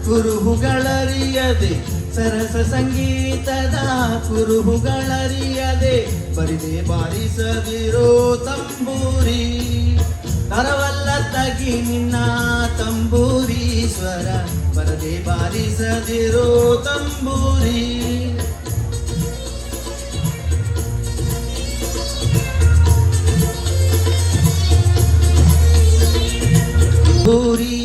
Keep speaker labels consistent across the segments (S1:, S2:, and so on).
S1: ಕುರುಹುಗಳರಿಯದೆ ಸರಸ ಸಂಗೀತದ ಕುರುಹುಗಳರಿಯದೆ ಬರಿದೆ ಬಾರಿಸದಿರೋ ತಂಬೂರಿ ತರವಲ್ಲ ತಗಿ ನಿನ್ನ ತಂಬೂರಿ ಸ್ವರ ಬರದೆ ಬಾರಿಸದಿರೋ ತಂಬೂರಿ ತಂಬೂರಿ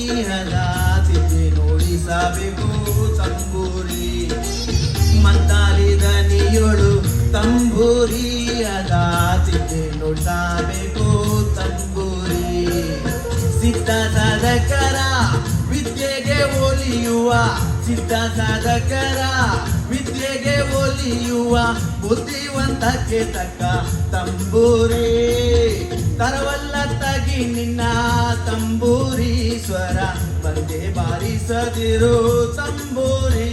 S1: ಬೇಕು ತಂಬೂರಿ ಮಂತಾಲಿದ ನೀಯೊಳು ತಂಬೂರಿ ಅದಾತಿಗೆ ನೋಡ್ಸಬೇಕು ತಂಬೂರಿ ಸಿದ್ಧ ಸಾಧಕರ ವಿದ್ಯೆಗೆ ಒಲಿಯುವ ಸಿದ್ಧ ಸಾಧಕರ ವಿದ್ಯೆಗೆ ಒಲಿಯುವ ಬುದ್ಧಿವಂತಕ್ಕೆ ತಕ್ಕ ತಂಬೂರಿ ತರವಲ್ಲ ತಗಿ ನಿನ್ನ ತಂಬೂರಿ ಸ್ವರ ಬಂದೆ ಬಾರಿಸದಿರೋ ತಂಬೂರಿ